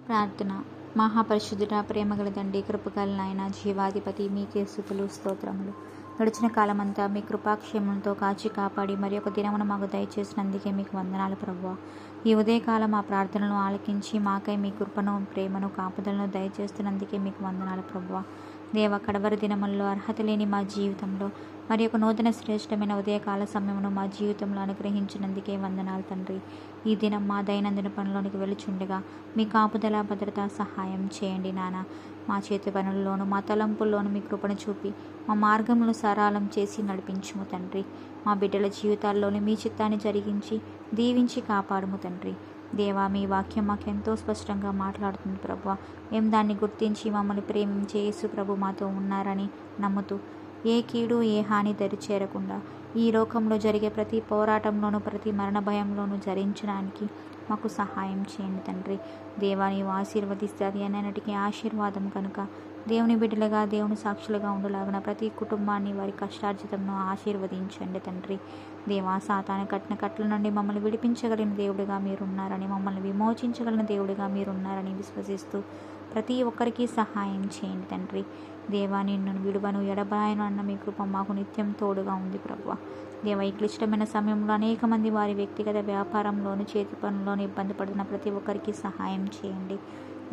ప్రార్థన. మహాపరిశుద్ధుడా, ప్రేమగల తండ్రి, కృపగల నాయన, జీవాధిపతి, మీకే స్తుతులు స్తోత్రములు. గడిచిన కాలమంతా మీ కృపాక్షేమంతో కాచి కాపాడి మరి ఒక దినమును మాకు దయచేసినందుకే మీకు వందనాలు ప్రభువా. ఈ ఉదయకాలం మా ప్రార్థనలను ఆలకించి మాకై మీ కృపను, ప్రేమను, కాపుదలను దయచేస్తున్నందుకే మీకు వందనాలు ప్రభువా. దేవ, కడవరి దినముల్లో అర్హత లేని మా జీవితంలో మరి ఒక నూతన శ్రేష్టమైన ఉదయకాల సమయమును మా జీవితంలో అనుగ్రహించినందుకే వందనాలు తండ్రి. ఈ దినం మా దైనందిన పనుల్లోనికి వెలుచుండగా మీ కాపుదల, భద్రత, సహాయం చేయండి నాన్న. మా చేతి పనుల్లోనూ మా తలంపుల్లోనూ మీ కృపను చూపి మా మార్గములను సరళం చేసి నడిపించుము తండ్రి. మా బిడ్డల జీవితాల్లోని మీ చిత్తాన్ని జరిగించి దీవించి కాపాడుము తండ్రి. దేవా, మీ వాక్యం మాకెంతో స్పష్టంగా మాట్లాడుతుంది ప్రభువా. మేము దాన్ని గుర్తించి మమ్మల్ని ప్రేమించే యేసు ప్రభు మాతో ఉన్నారని నమ్ముతూ ఏ కీడు, ఏ హాని దరి చేరకుండా ఈ లోకంలో జరిగే ప్రతి పోరాటంలోనూ, ప్రతి మరణ భయంలోనూ జరించడానికి మాకు సహాయం చేయండి తండ్రి. దేవా, నీవు ఆశీర్వదిస్తే అది అన్నిటికీ ఆశీర్వాదం కనుక దేవుని బిడ్డలుగా, దేవుని సాక్షులుగా ఉండలాగిన ప్రతి కుటుంబాన్ని, వారి కష్టార్జితంను ఆశీర్వదించండి తండ్రి. దేవా, సాతాను కట్టిన కట్ల నుండి మమ్మల్ని విడిపించగలిగిన దేవుడిగా మీరున్నారని, మమ్మల్ని విమోచించగలిగిన దేవుడిగా మీరున్నారని విశ్వసిస్తూ ప్రతి ఒక్కరికి సహాయం చేయండి తండ్రి. దేవా, నిన్ను విడువను, ఎడబాయను అన్న మీ కృప మాకు నిత్యం తోడుగా ఉంది ప్రభువా. దేవ, ఈ క్లిష్టమైన సమయంలో అనేక మంది వారి వ్యక్తిగత వ్యాపారంలోను, చేతి పనుల్లోనూ ఇబ్బంది పడుతున్న ప్రతి ఒక్కరికి సహాయం చేయండి.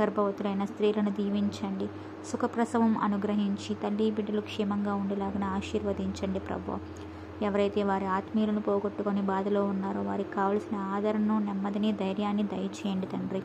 గర్భవతులైన స్త్రీలను దీవించండి, సుఖప్రసవం అనుగ్రహించి తల్లి బిడ్డలు క్షేమంగా ఉండేలాగా ఆశీర్వదించండి ప్రభువా. ఎవరైతే వారి ఆత్మీయులను పోగొట్టుకొని బాధలో ఉన్నారో వారికి కావలసిన ఆదరణను, నెమ్మదిని, ధైర్యాన్ని దయచేయండి తండ్రి.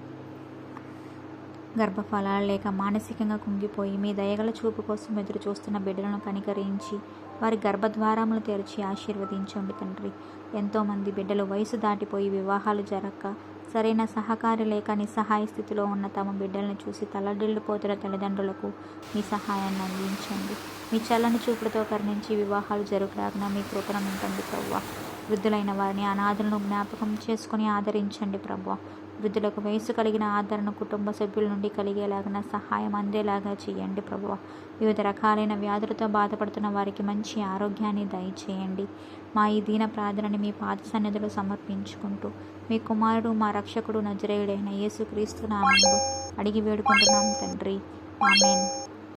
గర్భఫలాలు లేక మానసికంగా కుంగిపోయి మీ దయగల చూపు కోసం ఎదురు చూస్తున్న బిడ్డలను కనికరించి వారి గర్భద్వారములు తెరిచి ఆశీర్వదించండి తండ్రి. ఎంతోమంది బిడ్డలు వయసు దాటిపోయి వివాహాలు జరగక, సరైన సహకారి లేక నిస్సహాయ స్థితిలో ఉన్న తమ బిడ్డలను చూసి తల్లడిల్లిపోతున్న తల్లిదండ్రులకు మీ సహాయాన్ని అందించండి. మీ చల్లని చూపులతో కరుణించి వివాహాలు జరుగులాగిన మీ కృపను నింపండి ప్రభువా. వృద్ధులైన వారిని, అనాథలను జ్ఞాపకం చేసుకుని ఆదరించండి ప్రభువా. వృద్ధులకు వయసు కలిగిన ఆదరణ కుటుంబ సభ్యుల నుండి కలిగేలాగా సహాయం అందేలాగా చేయండి ప్రభువా. వివిధ రకాలైన వ్యాధులతో బాధపడుతున్న వారికి మంచి ఆరోగ్యాన్ని దయచేయండి. మా ఈ దీన ప్రార్థనని మీ పాద సన్నిధిలో సమర్పించుకుంటూ మీ కుమారుడు, మా రక్షకుడు, నజరేయుడైన యేసుక్రీస్తు నామములో అడిగి వేడుకుంటున్నాం తండ్రి. ఆమేన్.